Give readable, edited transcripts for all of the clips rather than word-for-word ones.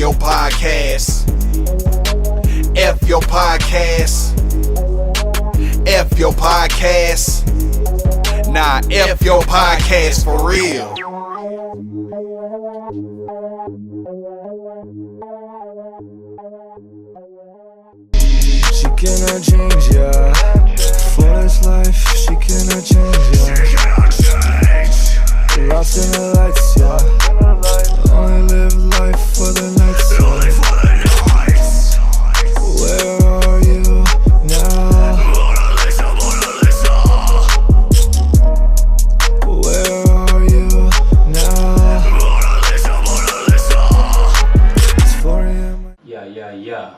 your podcast. F your podcast. F your podcast. Nah, F your podcast for real. She cannot change, yeah. For this life, she cannot change, yeah. Lost in the lights, yeah. Only live life for the nights, yeah. Where are you now? Where are you now? It's 4 a.m. Yeah.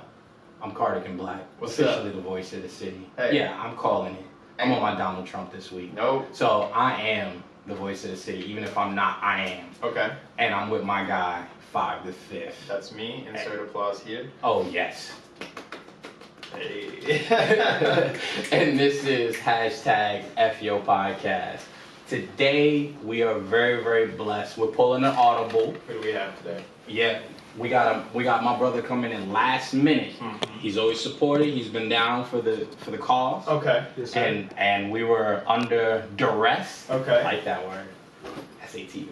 I'm Cardigan Black. What's officially up? the voice of the city. Hey. Yeah, I'm calling it. I'm on my Donald Trump this week. Nope. So I am the voice of the city. Even if I'm not, I am. Okay. And I'm with my guy, 5 the 5th. That's me. Insert applause here. Oh, yes. Hey. And this is hashtag Fyour podcast. Today, we are very, very blessed. We're pulling an audible. Who do we have today? Yeah, we got my brother coming in last minute. Mm-hmm. He's always supported. He's been down for the cause. Okay. Yes, sir. And we were under duress. Okay. I like that word. SAT word.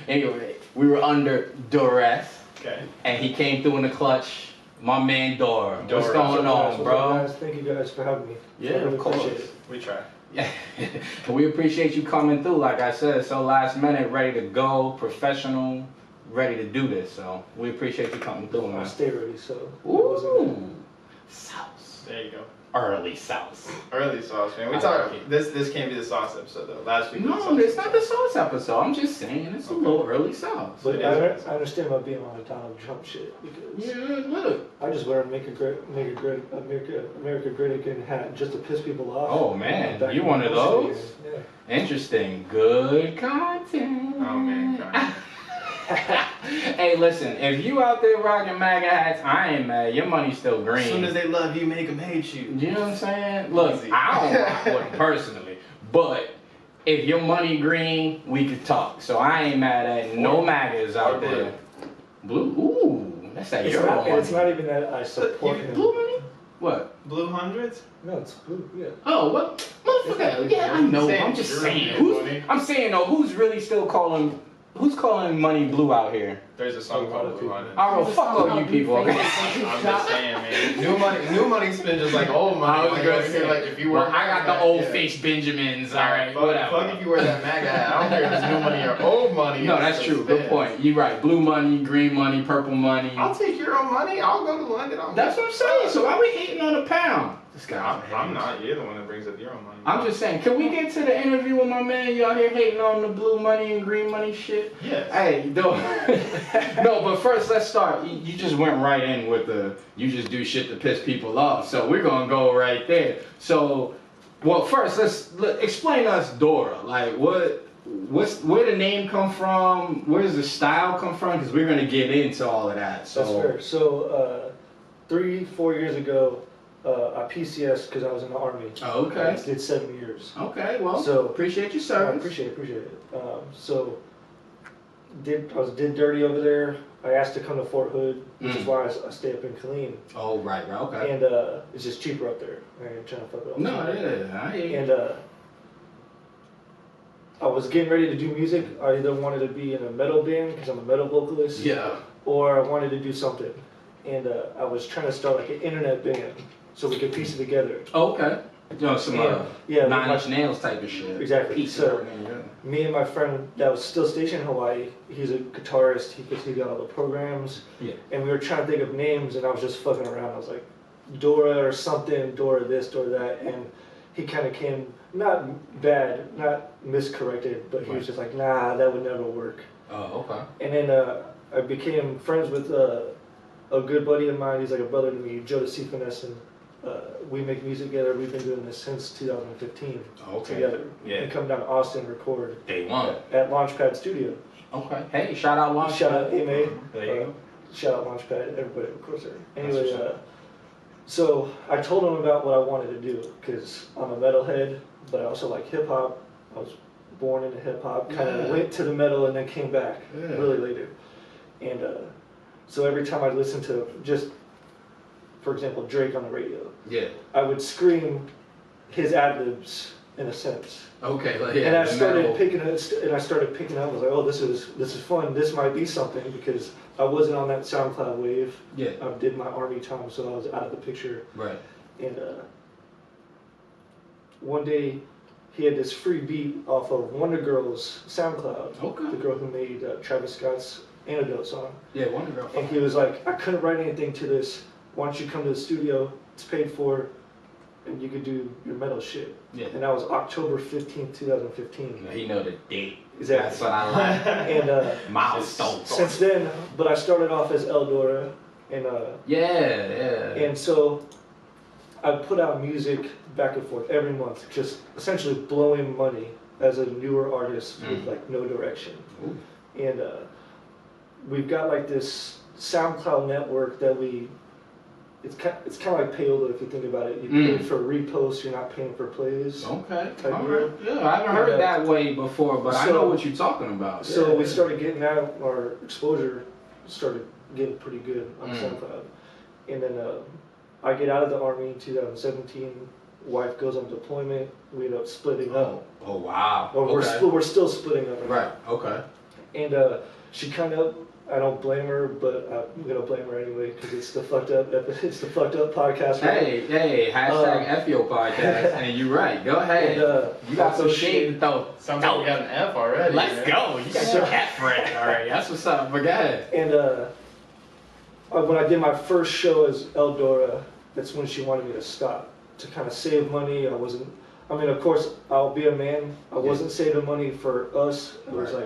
Anyway, we were under duress. Okay. And he came through in the clutch. My man Dora. What's Dora. going on, What's bro? up, guys? Thank you guys for having me. Yeah, I really of course. appreciate it. We try. Yeah. We appreciate you coming through. Like I said, so last minute, ready to go, professional, ready to do this. So we appreciate you coming through, I man. stay ready, so it wasn't Ooh, sauce. There you go. Early sauce. Early sauce, man. We I talk. like it. This can't be the sauce episode though. Last week. was the No, sauce it's not the episode. sauce episode. I'm just saying it's a Okay. little early sauce. But It I is. understand about being on a Donald Trump shit because Yeah, look. I just wear a America Great Again hat just to piss people off. Oh, man. Back You in one the of bullshit those? again. Interesting. Good content. Oh man. God. Hey, listen. If you out there rocking MAGA hats, I ain't mad. Your money's still green. As soon as they love you, make them hate you. You know what I'm saying? Look, Easy. I don't rock with them personally, but if your money green, we could talk. So I ain't mad at no MAGAs out or blue. there. Blue? Ooh, that's that It's Euro not, money. it's not even that I support him. Blue money? What? Blue hundreds? No, it's blue. Yeah. Oh, what? Motherfucker, yeah, I know. Saying I'm just Euro saying. money. I'm saying, though, who's really still calling, who's calling money blue out here? There's a song called Blue Hundred. I don't know, fuck all you people. I'm just saying, man. New money spin just like old money. I was Like, gonna over here, say, like if you were. well, I got the old face Benjamins, alright, whatever. Fuck if you wear that MAGA hat. I don't care if it's new money or old money. No, It's that's just true. Good spin. point. You're right. Blue money, green money, purple money. I'll take your own money. I'll go to London. That's what I'm saying. So why we hating on the pound? This guy. I'm not. You're the one that brings up your own money. I'm just saying. Can we get to the interview with my man? You out here hating on the blue money and green money shit? Yes. Hey, no, but first let's start. You just went right in with the you just do shit to piss people off. So we're gonna go right there. So, well, first let's explain us Dora. Like where the name come from? Where does the style come from? Because we're gonna get into all of that. So That's fair. So 3-4 years ago, I PCS because I was in the army. Oh, okay. I did 7 years. Okay, well, So- appreciate your I service. appreciate it. So I did dirty over there. I asked to come to Fort Hood, which is why I stay up in Killeen. Oh, right, okay. And it's just cheaper up there. I ain't trying to fuck it up. No, yeah, I hear you. And I was getting ready to do music. I either wanted to be in a metal band because I'm a metal vocalist, Yeah. or I wanted to do something. And I was trying to start like an internet band so we could piece it together. Oh, okay. You know, some Yeah, Nine like- Inch Nails type of shit. Exactly. Piece So- of everything, yeah. Me and my friend that was still stationed in Hawaii, he's a guitarist, he got all the programs. Yeah. And we were trying to think of names and I was just fucking around. I was like, Dora or something, Dora this, Dora that. And he kind of came, not bad, not miscorrected, but he was just like, nah, that would never work. Oh, okay. And then I became friends with a good buddy of mine, he's like a brother to me, Joe the Sea Finesse, and we make music together. We've been doing this since 2015 Okay. together. Yeah. We come down to Austin and record Day one. at Launchpad Studio. Okay. Hey, shout out Launch. Shout out AMA. There you go. Shout out Launchpad, everybody of course there. That's Anyway, what's up. so I told him about what I wanted to do because I'm a metalhead, but I also like hip hop. I was born into hip hop, kind of Yeah. went to the metal and then came back Yeah. really later. And So every time I listened to just, for example, Drake on the radio, Yeah. I would scream his ad-libs in a sense. Okay. Like, yeah, And I the started metal- picking it, and I started picking up. I was like, "Oh, this is fun. This might be something," because I wasn't on that SoundCloud wave. Yeah. I did my army time, so I was out of the picture. Right. And one day, he had this free beat off of Wonder Girl's SoundCloud. Okay. The girl who made Travis Scott's Antidote song. Yeah. Wonder Girl. And he was like, "I couldn't write anything to this. Why don't you come to the studio? It's paid for, and you could do your metal shit." Yeah. And that was October 15th, 2015. He know the date. Exactly. That's what I like. And Milestones. since then, but I started off as Eldora, and Yeah. and so I put out music back and forth every month, just essentially blowing money as a newer artist with like no direction. Ooh. And we've got like this SoundCloud network that it's kind of like payola if you think about it. You pay for reposts, you're not paying for plays. Okay. Type All deal. right. Yeah, I haven't heard it that way before, but I So- know what you're talking about. So Yeah. we started getting out, our exposure started getting pretty good on Mm. SoundCloud. And then I get out of the Army in 2017, wife goes on deployment, we end up splitting up. Oh wow. Or Okay. we're still splitting up. Right. Okay. And she kind of, I don't blame her, but I'm gonna blame her anyway because it's the fucked up podcast. Right? Hey, hashtag Fyour podcast, and you're right. Go ahead. And, you got some so shade to throw. Sounds like we got an F already. Let's man. go. You got your hat for it already. That's what's up. But go ahead. And when I did my first show as Eldora, that's when she wanted me to stop to kind of save money. I mean, of course, I'll be a man. I wasn't saving money for us. It was Right.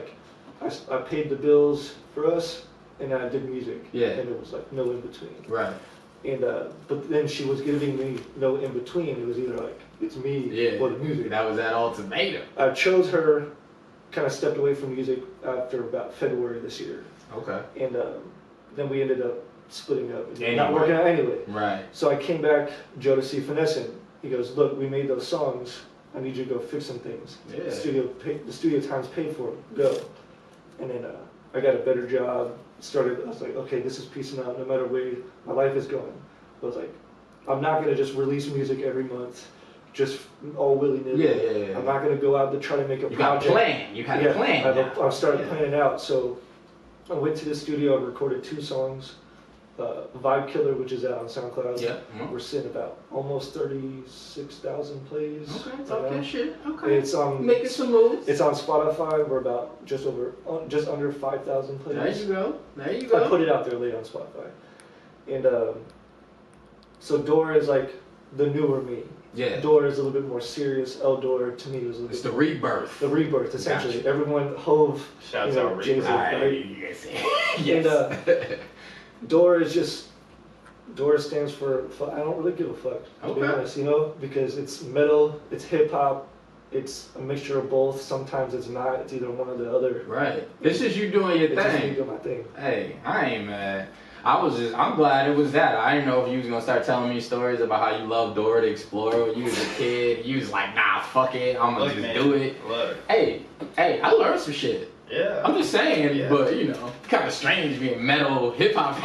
like I paid the bills for us, and I did music. Yeah. And it was like no in between. Right. And but then she was giving me no in between. It was either like it's me Yeah. or the music. That was that ultimatum. I chose her. Kind of stepped away from music after about February this year, Okay. and then we ended up splitting up. Anyway. Not working out anyway. Right. So I came back, Joe to see Finessing. He goes, "Look, we made those songs. I need you to go fix some things. Yeah. The studio time's paid for. Go." And then I got a better job. I was like, okay, this is piecing out no matter where my life is going. I was like, I'm not gonna just release music every month, just all willy-nilly. Yeah. I'm not gonna go out to try to make a You got a project. plan. You had a plan. now. I've started Yeah. planning out. So I went to the studio and recorded 2 songs. Vibe Killer, which is out on SoundCloud. Yeah. Mhm. We're sitting about almost 36,000 plays. Okay. right Talk now. that shit. Okay. It's Making some moves. It's on Spotify. We're about just under 5,000 plays. There you go. There you I go. put it out there late on Spotify. And so Dora is like the newer me. Yeah. Dora is a little bit more serious. Eldora to me was a little It's bit the rebirth. the rebirth essentially. Gotcha. Everyone Hove, Shouts you know, out Jay-Z, Rebirth. right? Yes. And Yes. Dora is just Dora stands for I don't really give a fuck to be Okay. honest, you know, because it's metal, it's hip hop, it's a mixture of both. Sometimes it's not. It's either one or the other. Right. This is you doing your It's just me thing. doing my thing. Hey, I ain't mad. I'm glad it was that. I didn't know if you was gonna start telling me stories about how you loved Dora the Explorer when you was a kid. You was like, nah, fuck it, I'm gonna Look, just man, do it. Look. Hey, I learned some shit. Yeah. I'm just saying, Yeah. but you know, kind of strange being metal hip hop.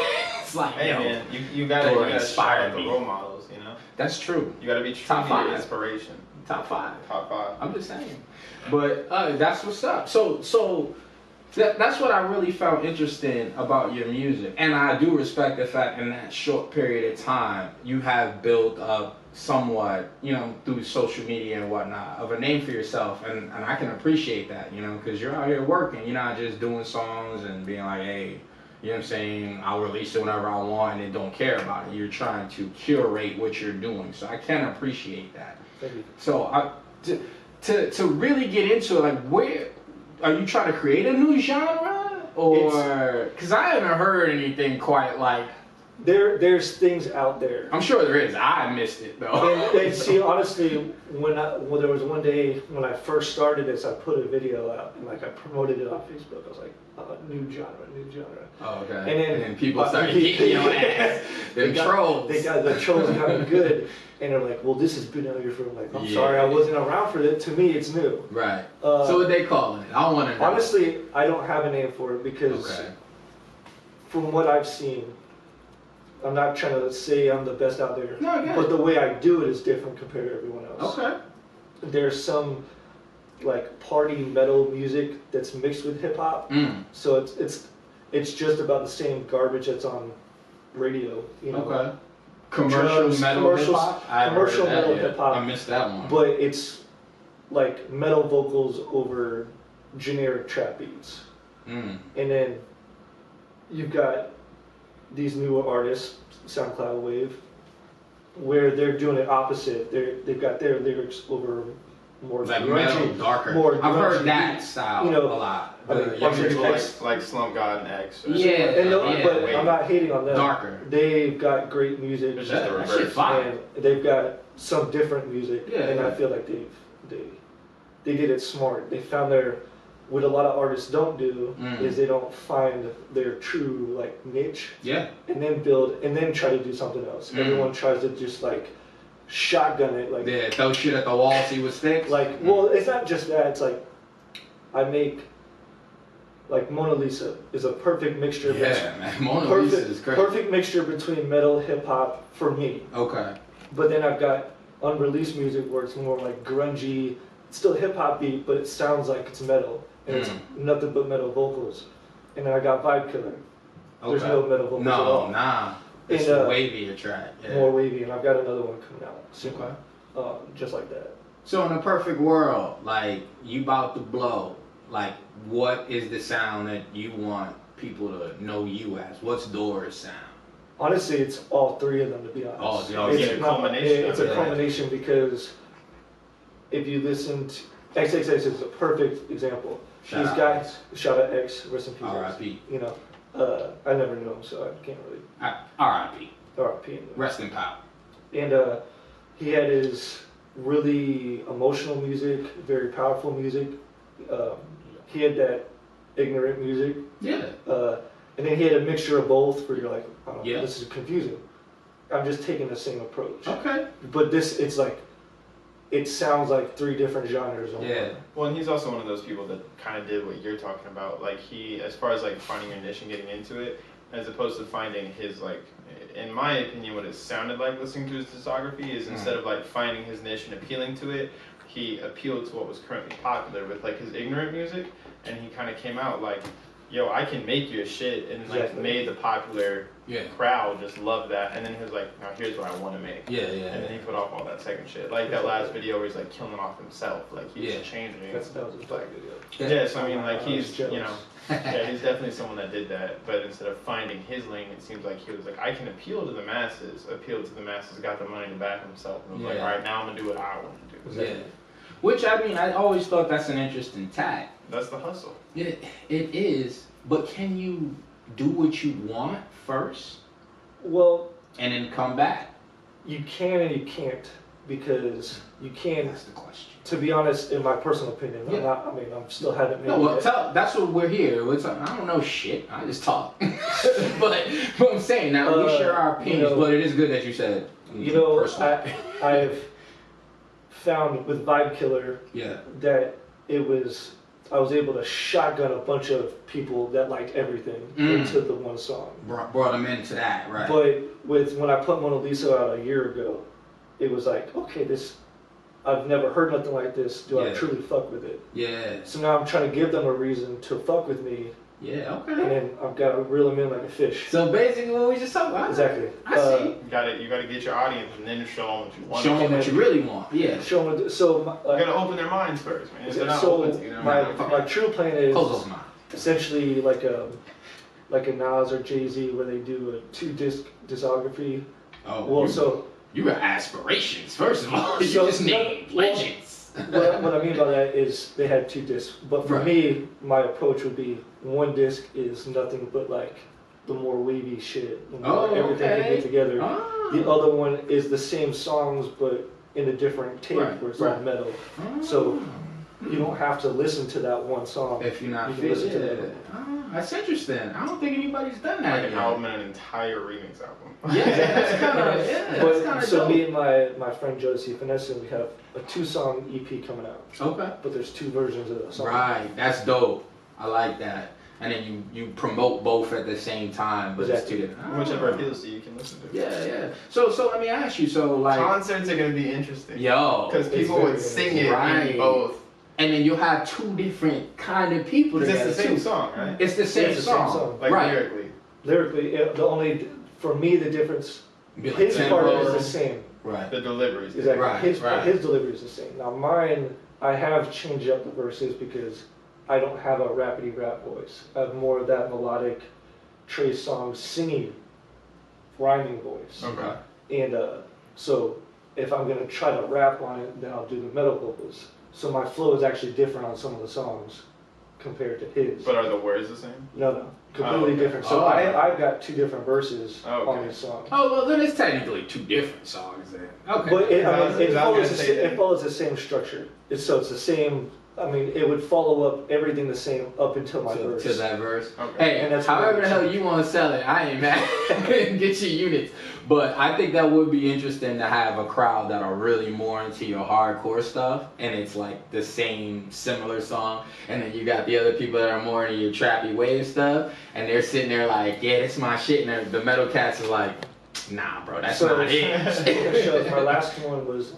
It's like, Hey yo, man, you gotta Dora shout inspired out the me. role models, you know? that's true. You gotta be true Top to your 5. inspiration. Top 5. Top 5. I'm just saying. But that's what's up. So that's what I really found interesting about your music. And I do respect the fact in that short period of time, you have built up somewhat, you know, through social media and whatnot, of a name for yourself. And I can appreciate that, you know, because you're out here working. You're not just doing songs and being like, hey, you know what I'm saying, I'll release it whenever I want and then don't care about it. You're trying to curate what you're doing. So I can appreciate that. Thank you. So to really get into it, like, where are you trying to create a new genre, or because I haven't heard anything quite like. There's things out there. I'm sure there is. I missed it though. And see, honestly, when there was one day when I first started this, I put a video out and like I promoted it on Facebook. I was like, new genre. Oh, okay. And then people started kicking your ass. Them trolls. The trolls got good, and they're like, well, this has been out here for. I'm like, I'm Yeah. sorry, I wasn't around for it. To me, it's new. Right. Uh, So what they calling it? I want to know. Honestly, I don't have a name for it because Okay. from what I've seen, I'm not trying to say I'm the best out there, No, I get but it. the way I do it is different compared to everyone else. Okay. There's some like party metal music that's mixed with hip hop, so it's just about the same garbage that's on radio. You know? Okay. Commercial Drugs, metal commercial- hip hop. I haven't commercial heard that metal yet. hip-hop. I missed that one. But it's like metal vocals over generic trap beats. Mm. And then you've got these newer artists, SoundCloud Wave, where they're doing it opposite. They've got their lyrics over more Like grungy, metal, darker. more I've heard grungy that beats. style You know, a lot. I mean, The Bunch of younger People X- like Slump God and X. or- Yeah, And but yeah. I'm not hating on them. Darker. They've got great music. It's just the That shit reverse. fire. And they've got some different music, Yeah, and yeah. I feel like they did it smart. They found what a lot of artists don't do is they don't find their true like niche Yeah. and then try to do something else. Everyone tries to just like shotgun it, like Yeah, throw shit at the wall, see what sticks. well, it's not just that. It's like I make like Mona Lisa is a perfect mixture. Yeah, man. Mona Lisa is great. Perfect mixture between metal, hip hop for me. Okay. But then I've got unreleased music where it's more like grungy, it's still hip hop beat, but it sounds like it's metal, and it's nothing but metal vocals. And then I got Vibe Killer. There's Okay. no metal vocals at all. Nah. It's And, a wavier track. Yeah. More wavy, and I've got another one coming out soon. Okay. Just like that. So in a perfect world, like you about to blow, like what is the sound that you want people to know you as? What's Dora's sound? Honestly, it's all three of them, to be honest. Oh, it's yeah, a culmination It's of a it. culmination because if you listen to X6X is a perfect example. Shout out got X. shout out X, rest in peace. X. R.I.P. You know, I never knew him, so I can't really R.I.P. R.I.P. Rest in power. And he had his really emotional music, very powerful music. He had that ignorant music. Yeah. And then he had a mixture of both where you're like, oh, Yeah. this is confusing. I'm just taking the same approach. Okay. But it's like, it sounds like three different genres. On Yeah. one. Well, and he's also one of those people that kind of did what you're talking about. Like he, as far as like finding your niche and getting into it, as opposed to finding his like, in my opinion, what it sounded like listening to his discography is instead of like finding his niche and appealing to it, he appealed to what was currently popular with like his ignorant music, and he kind of came out like, yo, I can make your shit, and like Exactly. made the popular Yeah. crowd just love that, and then he was like, now here's what I want to make. Yeah, And then he put off all that second shit. Like that last video where he's like killing off himself. Like he's Yeah. changing. That was his black video. Yeah, so I mean, like I he's, was jealous. you know, yeah, he's definitely someone that did that. But instead of finding his lane, it seems like he was like, I can appeal to the masses. Got the money to back himself, and was like, Yeah. all right, now I'm gonna do what I want to do. Yeah. Which I mean, I always thought that's an interesting tack. That's the hustle. It is, but can you do what you want first Well, and then come back? you can and you can't, because you can, That's the question. to be honest, in my personal opinion, Yeah. I'm still haven't made No, it well, yet. that's what we're here. I don't know shit. I just talk. but what I'm saying now, we share our opinions. you know- but it is good that you said. You know, personal. I've found with Vibe Killer Yeah. that I was able to shotgun a bunch of people that liked everything into the one song. Brought them into that, right? But when I put Mona Lisa out a year ago, it was like, okay, I've never heard nothing like this. Do I Yeah. truly fuck with it? Yeah. So now I'm trying to give them a reason to fuck with me, Yeah. and Okay. then I've got to reel them in like a fish. So basically, what we just talked about. Exactly. I see. You gotta get your audience, and then show them what you want. Show them what you really want. Yeah. Show them. So You gotta open their minds first, man. If they're not so open to you, they're my not my true plan is Close those mouths. essentially like a Nas or Jay-Z where they do a 2-disc discography. Oh. Well, You got aspirations, first of all. You So- just named well- legends. what I mean by that is they had 2 discs. But for Right. me, my approach would be 1 disc is nothing but like the more wavy shit, the more everything they get together. Ah. The other one is the same songs but in a different tape Right, where it's right. all metal. So you don't have to listen to that one song. If you're not You can fit, listen to yeah. that. That's interesting. I don't think anybody's done like that an yet. album and an entire remix album. Yeah, that's kind of But kind of so dope. me and my friend Josie Finesse, we have a 2-song EP coming out. Okay. But there's 2 versions of the song. Right, that's dope. I like that. and then you promote both at the same time, but it's two different. Whichever appeals to you, you can listen to. Yeah. So let me ask you. So like concerts are gonna be interesting. Yo, because people would sing it in both. And then you'll have two different kind of people together. It's the same song, right? It's the same song. Like right. lyrically. The only, for me, the difference, his part is the same. Right. The delivery is exactly. Right. His delivery is the same. Now mine, I have changed up the verses because I don't have a rapidy rap voice. I have more of that melodic Trey Songz singing, rhyming voice. Okay. And so if I'm gonna try to rap on it, then I'll do the metal vocals. So my flow is actually different on some of the songs compared to his. But are the words the same? No, completely different. So I've got two different verses on this song. Oh well, then it's technically two different songs then. Okay. But it follows the same structure. It's the same. I mean, it would follow up everything the same up until my verse. To that verse. Okay. Hey, and that's however the hell you want to sell it, I ain't mad. Get your units. But I think that would be interesting to have a crowd that are really more into your hardcore stuff, and it's like the same similar song. And then you got the other people that are more into your trappy wave stuff, and they're sitting there like, yeah, that's my shit. And the metal cats is like, nah, bro, that's not it. My last one was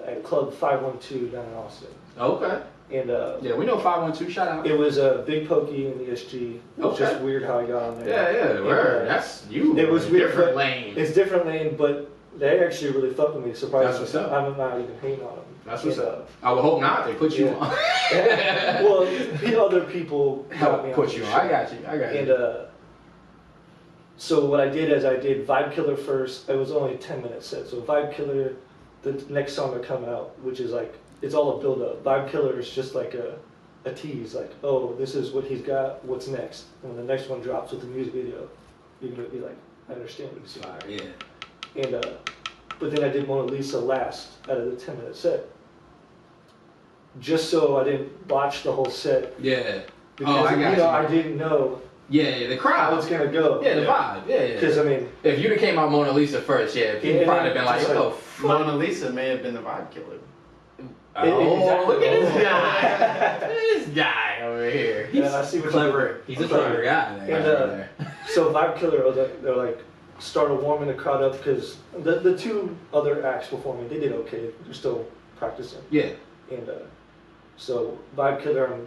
at Club 512 down in Austin. Okay. And yeah, we know 512. Shout out. It was Big Pokey in the SG. It was just weird how I got on there. Yeah, word. That's you. It was weird. Different lane. It's different lane, but they actually really fucked with me. Surprisingly, that's what's up. I'm not even hating on them. That's what's up. I would hope not. They put you on. Well, other people got me on. Put you on. I got you. And so what I did is I did Vibe Killer first. It was only a 10-minute set. So Vibe Killer, the next song to come out, which is like, it's all a build up. Vibe Killer is just like a tease, like, oh, this is what he's got, what's next? And when the next one drops with the music video, you're gonna be like, I understand what he's saying. Yeah. And but then I did Mona Lisa last out of the 10-minute set. Just so I didn't botch the whole set. Yeah. Because I didn't know the crowd. How it's gonna go. Yeah, the vibe. Yeah. Because I mean, if you'd have came out Mona Lisa first, people probably have been like, oh, Mona Lisa may have been the vibe killer. Look at this guy. This guy over here. He's clever. He's a clever guy. And so Vibe Killer, they're like, started warming the crowd up because the two other acts before me, they did okay. They're still practicing. Yeah. And so Vibe Killer, I'm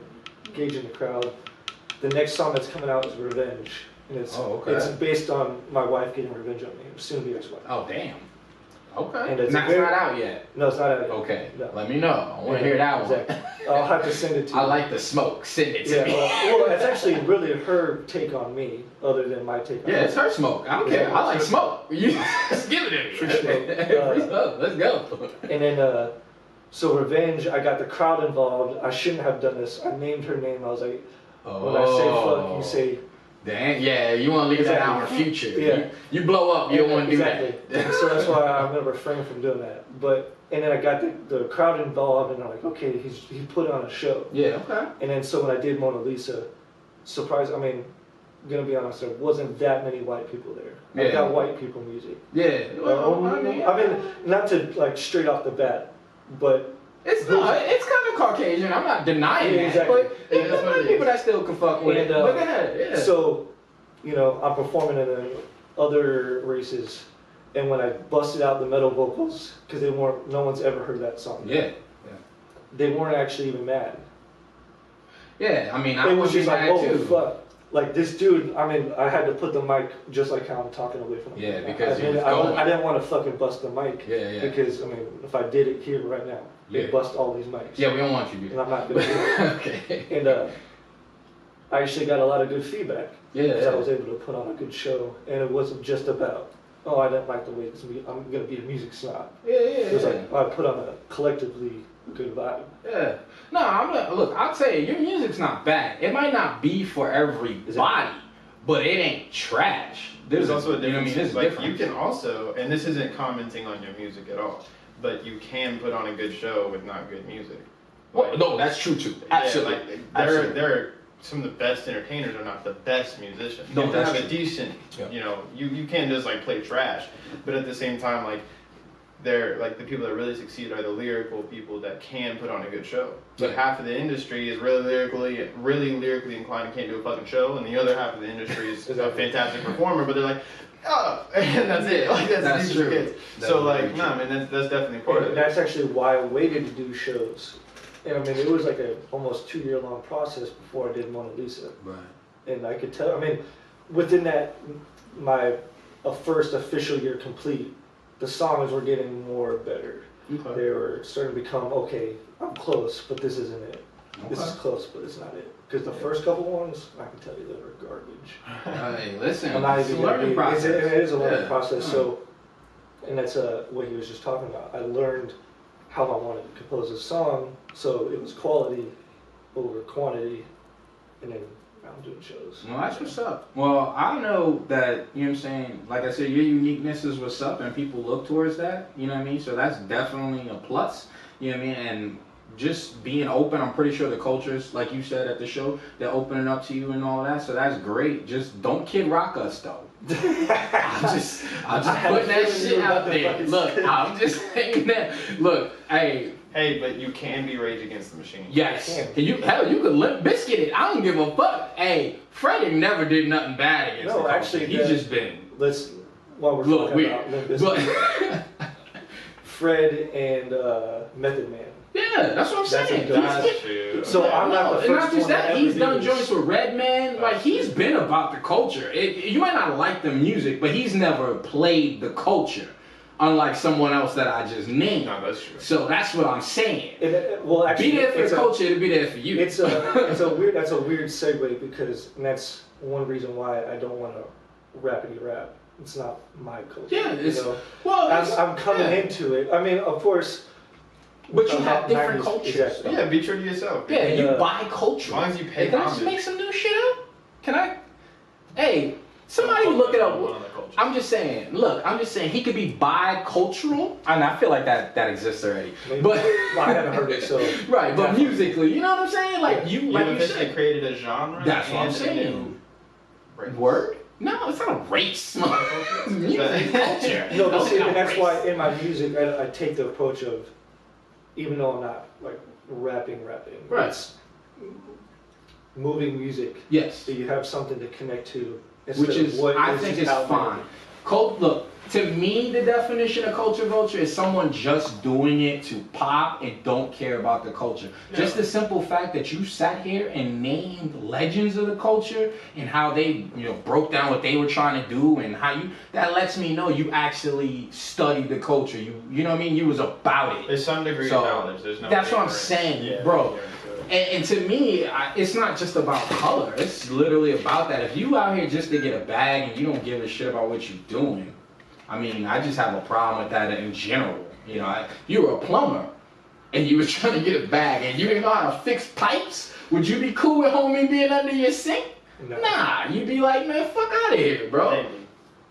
gauging the crowd. The next song that's coming out is Revenge. And it's based on my wife getting revenge on me, soon to be ex-wife. Oh, damn. Okay. And it's not out yet. No, it's not out yet. Okay. No. Let me know. I want to hear that exactly. one. I'll have to send it to you. I like the smoke. Send it to me. Well, it's actually really her take on me, other than my take on her. Yeah, it's her smoke. I don't care. I like smoke. You just give it to me. Free smoke. Let's go. And then, so Revenge, I got the crowd involved. I shouldn't have done this. I named her name. I was like, when I say fuck, you say... Damn, yeah, you want to leave that out in the future. Yeah. You blow up, you don't want to do that. So that's why I'm going to refrain from doing that. And then I got the crowd involved, and I'm like, okay, he put on a show. Yeah, okay. And then so when I did Mona Lisa, I'm going to be honest, there wasn't that many white people there. Yeah. I got white people music. Yeah. Well, I mean, not to like straight off the bat, but... It's kind of Caucasian. I'm not denying that, exactly. but there's people that still can fuck with it. But go ahead, yeah. So, I'm performing in other races, and when I busted out the metal vocals, because no one's ever heard that song. Yeah. They weren't actually even mad. Yeah, I mean, I was just like, oh too. fuck. Like this dude, I had to put the mic just like how I'm talking away from him. Yeah, because I didn't want to fucking bust the mic. Yeah. Because if I did it here right now, they'd bust all these mics. Yeah, we don't want you to do that. And I'm not gonna do it. Okay. And I actually got a lot of good feedback. Yeah. Because I was able to put on a good show, and it wasn't just about, oh, I didn't like the way I'm gonna be a music snob. Yeah. It was like I put on a collectively good vibe. Yeah. No, I'll say your music's not bad. It might not be for everybody, but it ain't trash. There's also a difference. There's like difference. You can also, and this isn't commenting on your music at all, but you can put on a good show with not good music. Well, no, that's true too. Absolutely. Yeah, they're some of the best entertainers are not the best musicians. No, you have to that's have a decent, you can't just like play trash. But at the same time, like they're like the people that really succeed are the lyrical people that can put on a good show. But Yeah. half of the industry is really lyrically inclined and can't do a fucking show, and the other half of the industry is a fantastic performer, but they're like, oh, and that's it. Like that's true. Kids. That's So very like, true. nah, man, that's definitely part of And it. that's actually why I waited to do shows. And I mean, it was like a almost 2-year long process before I did Mona Lisa. Right. And I could tell, I mean, within that, a first official year complete, the songs were getting more better. Okay. They were starting to become, okay, I'm close, but this isn't it. This is close, but it's not it. Because the first couple ones, I can tell you they were garbage. Hey, listen, I'm not it's a even gonna learning be- process. It is a learning Yeah. process. Yeah. So, and that's what he was just talking about. I learned how I wanted to compose a song, so it was quality over quantity, and then I'm doing shows. Well, that's what's up. Well, I know that, you know what I'm saying, like I said, your uniqueness is what's up, and people look towards that, you know what I mean? So that's definitely a plus, you know what I mean? And just being open, I'm pretty sure the cultures, like you said at the show, they're opening up to you and all that, so that's great. Just don't kid rock us, though. I'm just putting that shit out there. Look, I'm just saying that. Look, hey, Hey, but you can be Rage Against the Machine. yes. can. And you could Limp Bizkit it. I don't give a fuck. Hey, Freddie never did nothing bad against No, the culture. actually, He's the- just been While we're look talking weird. about Limp Bizkit, But Fred and Method Man. yeah, that's what I'm That's saying. a dope- He's- True. So I'm not the and first not just one that, to he's ever done do joints this. with Redman. Like he's been about the culture. You might not like the music, but he's never played the culture, unlike someone else that I just named. No, that's true. So that's what I'm saying. Well, actually, Be there for it's the a- culture to be there for you. It's a weird segue because and that's one reason why I don't want to rapidy rap. It's not my culture. Yeah, it's you know? well, it's, I'm coming yeah. into it. I mean, of course. But you I'm have not different 90s cultures. exactly. Yeah, be true to yourself. Yeah, And, you as bicultural. long as you pay Hey, can I just homage. make some new shit up? Can I? Hey, somebody look it up. I'm just saying. Look, I'm just saying he could be bicultural, and I feel like that exists already. Maybe. But Well, I haven't heard it, so right, but definitely. musically, you know what I'm saying? Like you, You like have you officially said. created a genre. That's what I'm and a saying. new race. Word? No, it's not a race. It's music culture. No, but Don't see, say and that's race. why in my music I take the approach of, even though I'm not like rapping, Right. it's moving music. Yes. So you have something to connect to. instead Which of is, what I is think, just is out there. fine. Look, to me, the definition of culture vulture is someone just doing it to pop and don't care about the culture. Just the simple fact that you sat here and named legends of the culture and how they, broke down what they were trying to do and that lets me know you actually studied the culture. You know what I mean? You was about it. There's some degree So, of knowledge. There's no. that's what I'm ignorance. saying, Yeah, bro. ignorance to it. And to me, it's not just about color. It's literally about that. If you out here just to get a bag and you don't give a shit about what you're doing, I mean, I just have a problem with that in general. You were a plumber and you were trying to get a bag and you didn't know how to fix pipes. Would you be cool with homie being under your sink? No. Nah, you'd be like, man, fuck out of here, bro. Maybe.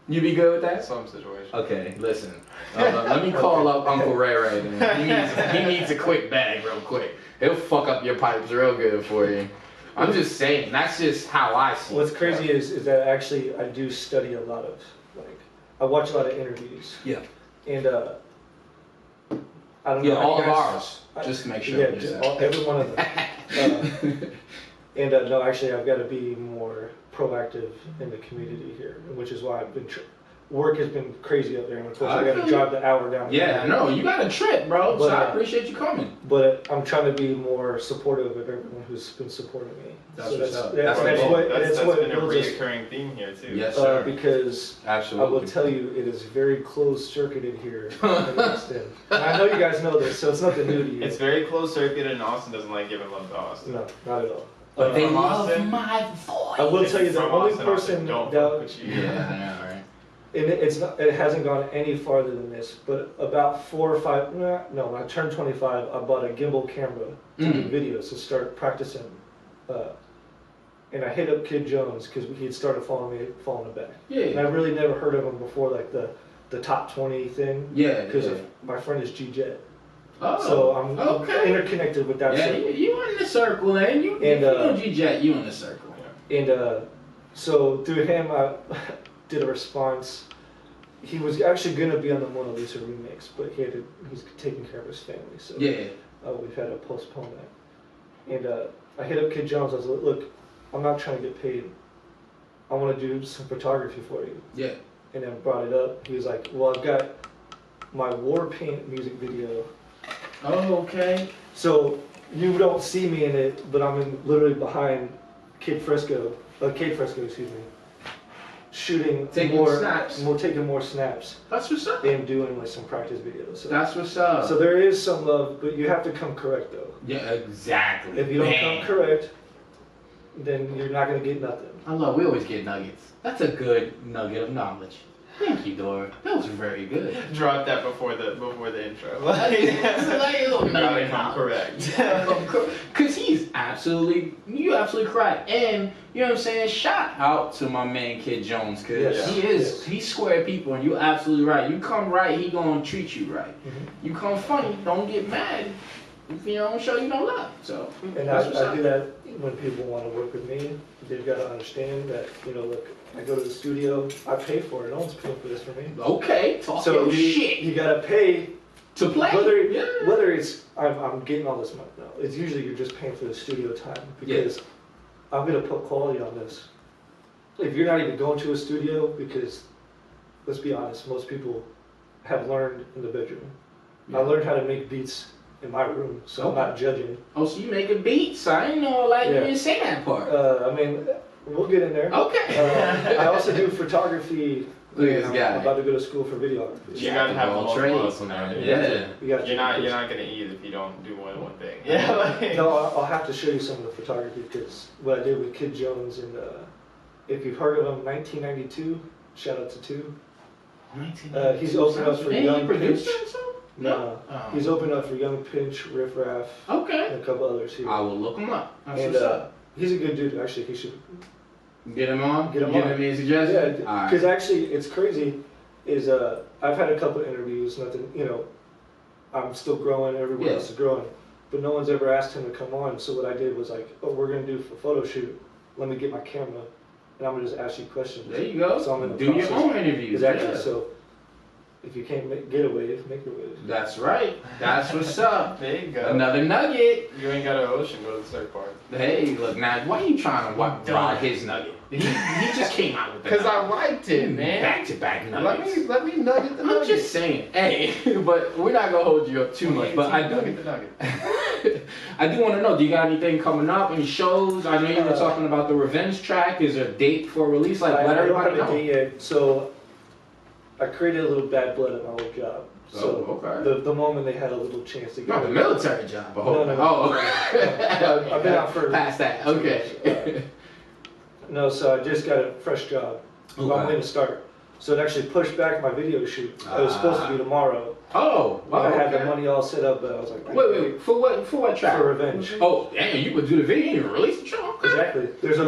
You be good with that? Some situation. Okay, listen. Let me call up Uncle Ray right now. He needs a quick bag real quick. He'll fuck up your pipes real good for you. I'm just saying, that's just how I see What's it. crazy is that actually I do study a lot of, I watch a lot of interviews. Yeah. And I don't know. Yeah, how all you of guys- ours. Just to make sure. Yeah, every one of them. And no, actually, I've got to be more proactive in the community here, which is why I've been. Work has been crazy up there, and of course, I got to drive the hour down. Yeah, no, you got a trip, bro. So But, I appreciate you coming. But I'm trying to be more supportive of everyone who's been supporting me. That's So what's up. that's That's what That's that's what been a builds us. reoccurring theme here too. Yes, sir. Because I Absolutely. will tell you, it is very closed-circuited here in Austin. And I know you guys know this, so it's nothing new to you. It's very close circuit, and Austin doesn't like giving love to Austin. No, not at all. But they From love Austin? my voice. I will tell you the From only Austin, person don't that fuck with you. Yeah, all right. and it hasn't gone any farther than this, but about 4 or 5. No, when I turned 25, I bought a gimbal camera to do videos to start practicing. And I hit up Kid Jones because he had started following back. And I Yeah. really never heard of him before, like the top 20 thing. Yeah. Because yeah. of my friend is G-Jet. Oh, So I'm okay. interconnected with that. Yeah, circle. you in the circle, man. You know G-Jet, you in the circle. And so through him, I did a response he was actually gonna be on the Mona Lisa remix, but he's taking care of his family, so we've had to postpone that. And I hit up Kid Jones. I was like, look, I'm not trying to get paid. I want to do some photography for you. Yeah. And then brought it up. He was like, well, I've got my War Paint music video. Oh, okay. So you don't see me in it, but I'm literally behind Kate Fresco, excuse me, shooting taking more snaps. That's what's up. And doing like some practice videos. So, that's what's up. So there is some love, but you have to come correct though. Yeah, exactly. If you don't come correct, then you're not gonna get nothing. We always get nuggets. That's a good nugget of knowledge. Thank you, Dora. That was very good. Drop that before the intro. Gotta come correct. Cause you absolutely correct. And you know what I'm saying? Shout out to my man Kid Jones, cause he's square people, and you're absolutely right. You come right, he gonna treat you right. Mm-hmm. You come funny, don't get mad. If you don't show you no love. So and I do that when people want to work with me. They've got to understand that, look, I go to the studio, I pay for it. No one's paying for this for me. Okay, talk so your shit. You gotta pay to play. Whether it's I'm getting all this money. No, it's usually you're just paying for the studio time because I'm gonna put quality on this. If you're not even going to a studio, because let's be honest, most people have learned in the bedroom. I learned how to make beats in my room, so I'm not judging. Oh, so you making beats? I didn't know, you didn't say that part. I mean, we'll get in there. Okay. I also do photography. Look at this guy. I'm about to go to school for videography. You gotta have all trades, man. Yeah. You're not gonna eat if you don't do more than one thing. Yeah. No, I'll have to show you some of the photography because what I did with Kid Jones and if you've heard of him, 1992. Shout out to 2. He's opened up for Young Pinch. No, he's opened up for Young Pinch, Riff Raff, and a couple others here. I will look him up. That's and what's up. He's a good dude. Actually, he should get him on. Give him a suggestion. Yeah, because actually, it's crazy. Is I've had a couple interviews. Nothing, I'm still growing. Everyone else is growing, but no one's ever asked him to come on. So what I did was like, oh, we're gonna do a photo shoot. Let me get my camera, and I'm gonna just ask you questions. There you go. So I'm gonna do your own interviews. Exactly. So. If you can't get a wave, make a wave. That's right. That's what's up. There you go. Another nugget. You ain't got an ocean, go to the third part. Hey, look, now, why are you trying to ride his nugget? He just came out with that. Because I liked it, man. Back-to-back nuggets. Let me nugget the nugget. I'm just saying. Hey, but we're not going to hold you up too much. But I do nugget the nugget. I do want to know, do you got anything coming up? Any shows? I know you were talking about the Revenge track. Is there a date for release? Let everybody know. I don't have a date yet. So I created a little bad blood at my old job. So the moment they had a little chance to get the military job. No. I've been out for past that. Okay. No, so I just got a fresh job. I'm going to start. So it actually pushed back my video shoot. It was supposed to be tomorrow. I had the money all set up, but I was like, wait, for what track? For Revenge. Oh, damn, you would do the video and release the track? Okay. Exactly. There's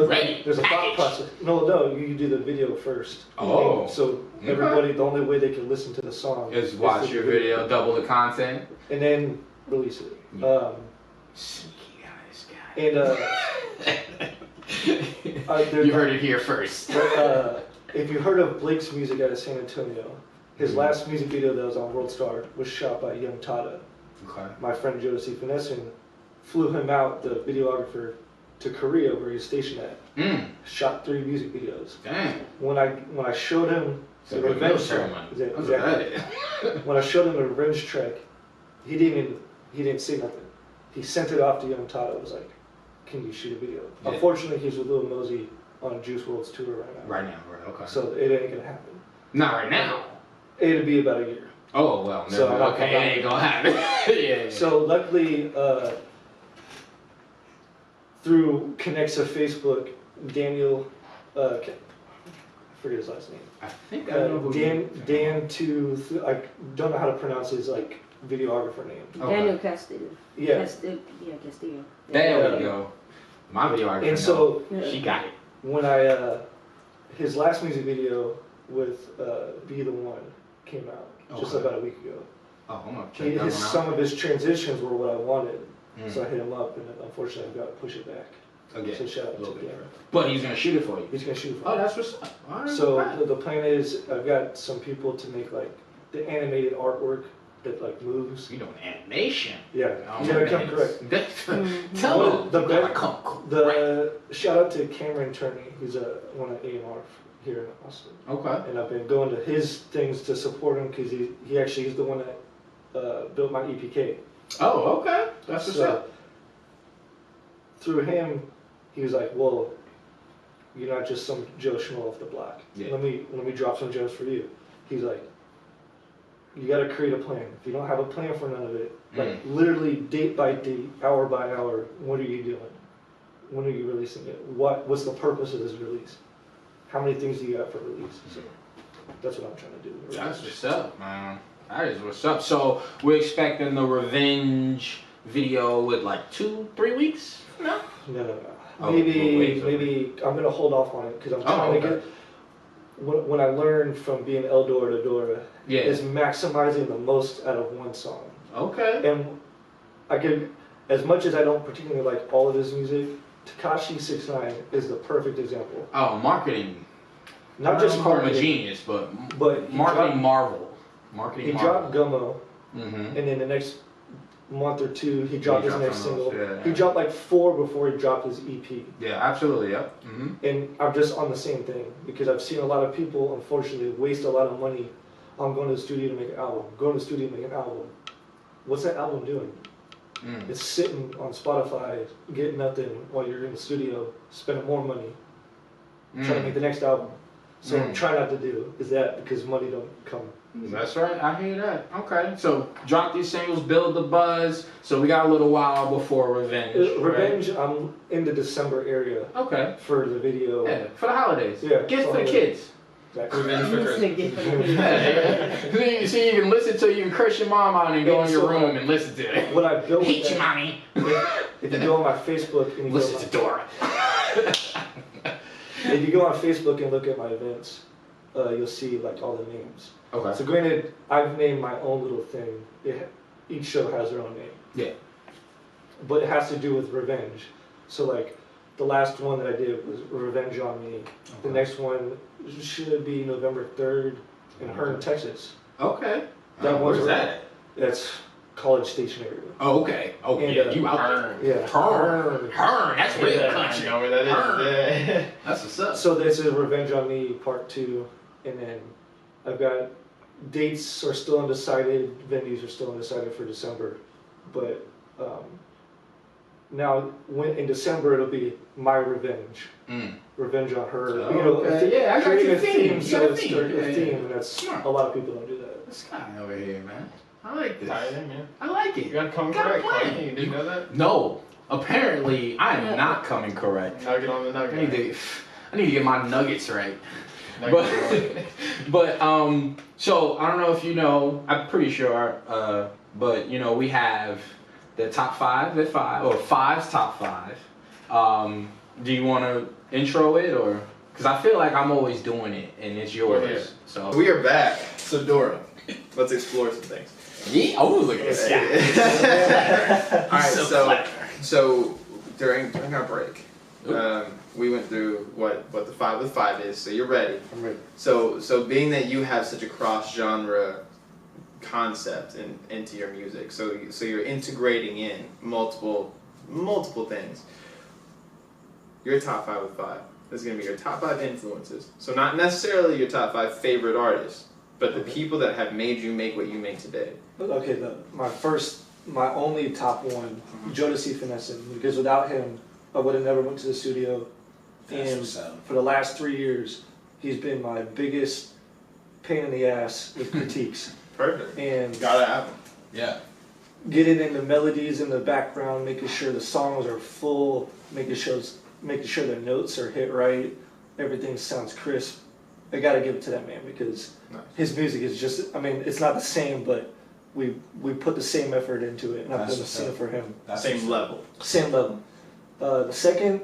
a thought process. No, you do the video first. Oh. So everybody, the only way they can listen to the song is watch your video, double the content, and then release it. Sneaky ass guy. And you heard it here first. If you heard of Blake's music out of San Antonio, his last music video that was on World Star was shot by Young Tada. Okay. My friend Josie Finessin flew him out, the videographer, to Korea where he's stationed at. Shot 3 music videos. Damn. When I showed him the Revenge track, when I showed him the Revenge track, he didn't say nothing. He sent it off to Young Tada. It was like, can you shoot a video? Yeah. Unfortunately, he's with Lil Mosey on Juice WRLD's tour right now. Okay. So it ain't gonna happen. Not right now. It'll be about a year. Oh well. It ain't gonna happen. Yeah. So luckily, through connects of Facebook, Daniel, I forget his last name. I think I know who Dan I don't know how to pronounce his videographer name. Okay. Daniel Castillo. Yeah. Castillo. There we go. My videographer. And so she got it. When his last music video with Be The One came out just about a week ago. Oh, I'm gonna check that one out. Some of his transitions were what I wanted, so I hit him up, and unfortunately I've got to push it back. Again, So shout out a little to bit. Dora. But he's gonna shoot it for you. He's gonna shoot for Oh, me. that's what's up. All right, So all right. the plan is I've got some people to make like the animated artwork that like moves. You doing animation? Yeah, Oh, you gotta come correct. Tell Well, him. the You best- gotta come correct. The shout out to Cameron Turney. He's one at A&R here in Austin, Okay. and I've been going to his things to support him because he actually is the one that built my EPK. Oh, okay. That's what's up. Through him, he was like, "Well, you're not just some Joe Schmo off the block. Yeah. Let me drop some gems for you." He's like, "You got to create a plan. If you don't have a plan for none of it, like literally date by date, hour by hour, what are you doing? When are you releasing it? What's the purpose of this release? How many things do you got for release?" So that's what I'm trying to do. That's what's up, man. That is what's up. So we're expecting the revenge video with like 2-3 weeks? No. No. Oh, Maybe I'm gonna hold off on it because I'm trying to get. When I learned from being El Dora to Dora, Yeah. is maximizing the most out of one song. Okay. And I could, as much as I don't particularly like all of his music, Tekashi 6ix9ine is the perfect example. Oh, marketing. Not just call him a marketing, genius, but but marketing marvel. he Marketing dropped marvel. Gummo, Mm-hmm. and then the next month or two, he dropped his dropped next some of those, single. yeah. He dropped like 4 before he dropped his EP. Yeah, absolutely. Yep. Mm-hmm. And I'm just on the same thing because I've seen a lot of people, unfortunately, waste a lot of money on going to the studio to make an album. Going to the studio to make an album. What's that album doing? It's sitting on Spotify, getting nothing while you're in the studio, spending more money, trying to make the next album. So what I'm trying not to do is that because money don't come. That's right. I hear that. Okay. So drop these singles, build the buzz. So we got a little while before Revenge. Revenge, I'm in the December area Right? Okay. for the video. Yeah, for the holidays. Yeah, Gift for the holidays. kids. Exactly. Revenge for Christmas. Yeah. So you can listen to it, you can curse your mom out and go in your room and listen to it. What I built with Hate you, that, mommy. if you go on my Facebook and you Listen go to Dora. if you go on Facebook and look at my events, you'll see like all the names. Okay. So granted, I've named my own little thing. Each show has their own name. Yeah. But it has to do with revenge. So like, the last one that I did was Revenge on Me. The next one should be November 3rd in Hearn, Texas. Okay. That one's Where's that at? That's College Station area. Oh, okay. Oh, And, yeah, you out there. Yeah. Hearn. That's real Yeah, country. I know where that is. Hearn. Yeah. That's what's up. So this is Revenge on Me Part 2, and then I've got dates are still undecided, venues are still undecided for December, but now in December it'll be My Revenge, Revenge on Her. Oh, you know, okay. Yeah, I got creating your a theme. theme, You so got a it's theme. a Yeah, theme, yeah. and that's Smart. a lot of people don't do that. This guy over here, man. I like this. Tie it in, man. I like You it. gotta come Got a correct. plan. Mikey. You didn't know that? No. Apparently, I am not coming correct. Nugget on the I nugget. need to get my nuggets right. Nugget on the But, nugget. so I don't know if you know, I'm pretty sure, but you know, we have the top 5 at 5, or 5's top 5. Do you want to intro it, or? Because I feel like I'm always doing it, and it's yours. Yeah. So. We are back. So Dora, let's explore some things. Yeah. Oh, look at this guy. All right. So So clever. so during our break, Ooh. we went through what the 5 with 5 is. So you're ready. I'm ready. So being that you have such a cross genre concept into your music, so you're integrating in multiple things. Your top 5 with 5. This is gonna be your top 5 influences. So not necessarily your top 5 favorite artists, but the people that have made you make what you make today. Okay, my only top one, Jodeci Finessin, because without him, I would have never went to the studio. And for the last 3 years, he's been my biggest pain in the ass with critiques. Perfect. And Gotta have them. Yeah. getting in the melodies in the background, making sure the songs are full, making sure the notes are hit right, everything sounds crisp. I gotta give it to that man because Nice. his music is just, I mean, it's not the same, but we put the same effort into it, and I've That's done the what's same up. for him. Same level. Same level. The second,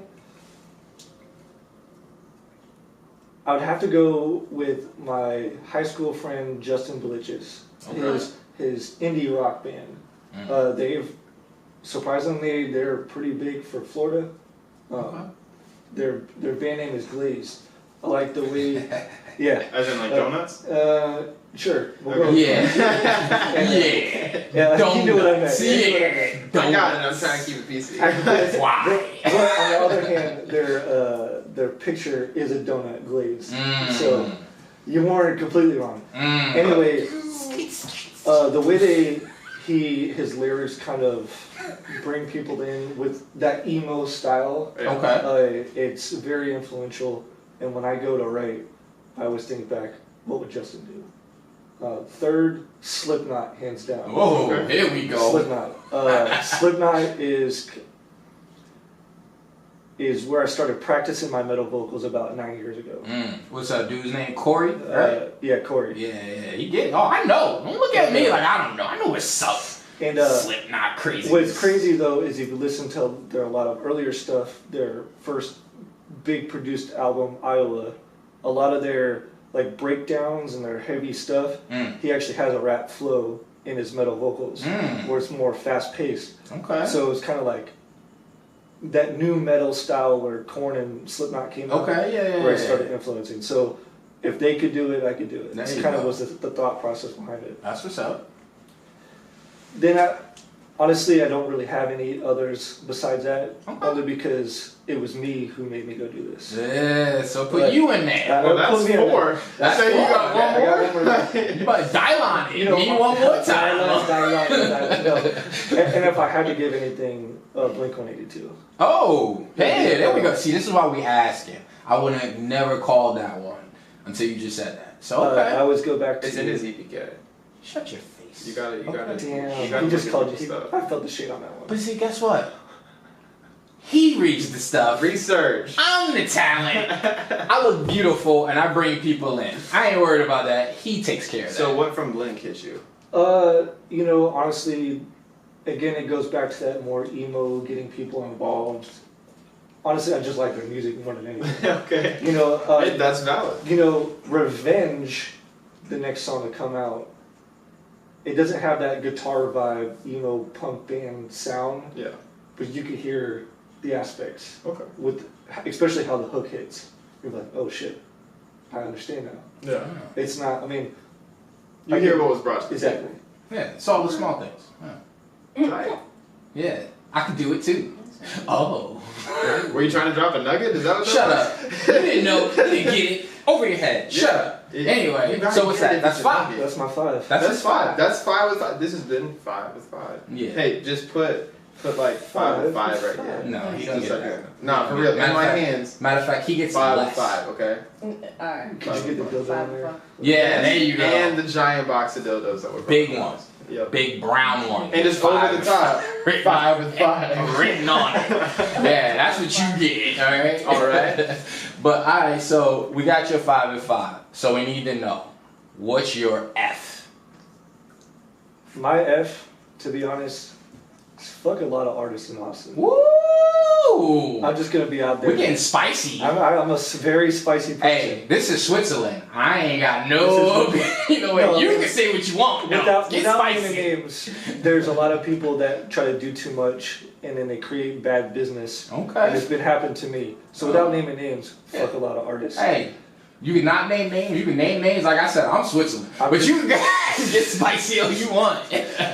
I would have to go with my high school friend Justin Bliches. Okay. His indie rock band. They're pretty big for Florida, Their band name is Glazed. I like the way, yeah. As in like donuts? Sure. We'll Okay. go. Yeah. You knew what I meant. Yeah. You knew what I meant. I got it. I'm trying to keep it PC. Why? But on the other hand, their picture is a donut glazed. So you weren't completely wrong. Anyway, the way his lyrics kind of bring people in with that emo style, Okay. it's very influential. And when I go to write, I always think back, what would Justin do? Third, Slipknot, hands down. Whoa, here we go. Slipknot. Slipknot is where I started practicing my metal vocals about 9 years ago. What's that dude's name? Corey? Right? Yeah, Corey. Yeah, he did. Oh, I know. Don't look at me like I don't know. I know what's up. And Slipknot crazy. what's crazy though is if you listen to a lot of earlier stuff, their first big produced album, Iowa, a lot of their like breakdowns and their heavy stuff, he actually has a rap flow in his metal vocals where it's more fast paced. Okay. So it's kind of like that new metal style where Korn and Slipknot came out. Okay, yeah. Where I started influencing. So if they could do it, I could do it. That's kind of was the thought process behind it. That's what's up. Then honestly, I don't really have any others besides that, only because it was me who made me go do this. Yeah, so put you in there. Well, that's four. That's So you four. got one more? You better dial on it. Me one more time. No. And if I had to give anything, Blink-182. Oh, hey, there we go. See, this is why we asking. I would have never called that one until you just said that. So, okay. I always go back to... It's in his EPK. Shut your face. You got it. Damn, he just called you. stuff. I felt the shade on that one. But see, guess what? He reads the stuff. Research. I'm the talent. I look beautiful and I bring people in. I ain't worried about that. He takes care of that. So what from Blink hit you? Honestly, again, it goes back to that more emo, getting people involved. Honestly, I just like their music more than anything. Okay. That's valid. Revenge, the next song to come out, it doesn't have that guitar vibe, emo punk band sound. Yeah. But you can hear the aspects. Okay. Especially how the hook hits. You're like, oh shit, I understand now. Yeah. It's not, You hear what was brought to you. Exactly. yeah, it's all the small things. Yeah. Right. Yeah, I can do it too. Oh. Were you trying to drop a nugget? Is that what Shut that up. You didn't know. You didn't get it. Over your head. Shut up. Yeah. Anyway, You gotta so what's get that? it That's if it's a 5. nugget. That's my 5. That's 5. That's 5 with 5. This has been 5 with 5. Yeah. Hey, just put like 5 with 5 right here. No, he Just don't a get second. that. Nah, for real. In my hands. Matter of fact, he gets 5 less. with 5. Okay. Alright. Could you get the dildo on there? Yeah, there you go. And the giant box of dildos that were Big brought. one. Yep. Big brown one. And just over the top. Written- 5 with 5. Written on it. Yeah, that's what you get. All right. All right. But all right, so we got your 5 and 5. So we need to know, what's your F? My F, to be honest, is fuck a lot of artists in Austin. Woo! I'm just gonna be out there. We're getting spicy. I'm a very spicy person. Hey, this is Switzerland. I ain't got no. You know what? No, you can say what you want. No, Without get naming spicy. names, there's a lot of people that try to do too much and then they create bad business. Okay. And it's been happened to me. So without naming names, fuck a lot of artists. Hey, you can not name names. You can name names. Like I said, I'm Switzerland. But you can get spicy all you want.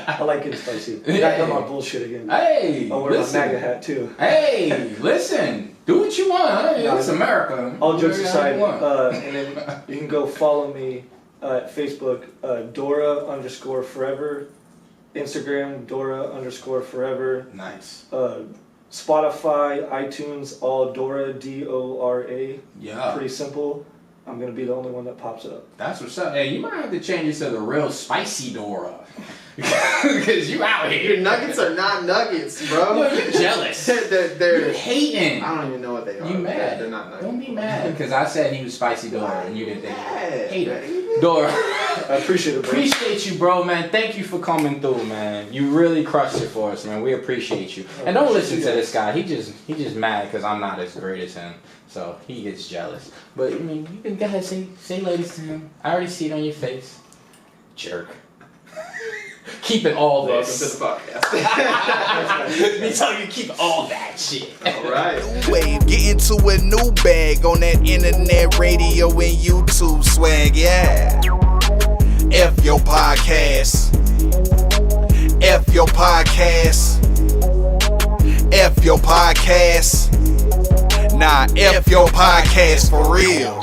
I like getting spicy. Yeah. Back on my bullshit again. Hey, I'll wear listen. my MAGA hat too. Hey, listen. Do what you want. Huh? It's America. All jokes Do aside, whatever you want. and then you can go follow me at Facebook, Dora_forever, Instagram, Dora_forever, Nice. Spotify, iTunes, all Dora, DORA. Yeah. Pretty simple. I'm gonna be the only one that pops up. That's what's up. Hey, you might have to change it to the real spicy Dora. Because you out Your here. nuggets are not nuggets, bro. Yo, you're jealous. they're You're hating. I don't even know what they are. You mad. They're not nuggets. Don't be mad. Because I said he was spicy Dora and you didn't think Mad. Hater. Dora. I appreciate it, bro. Appreciate you, bro, man. Thank you for coming through, man. You really crushed it for us, man. We appreciate you. And don't listen to this guy. He just mad because I'm not as great as him. So he gets jealous. But I mean, you can go ahead and say ladies to him. I already see it on your face. Jerk. keeping all Welcome this. to the podcast. We telling you to keep all that shit. All right. Wave, get into a new bag on that internet radio and YouTube swag, yeah. F your podcast. F your podcast. F your podcast. Nah, F your podcast for real.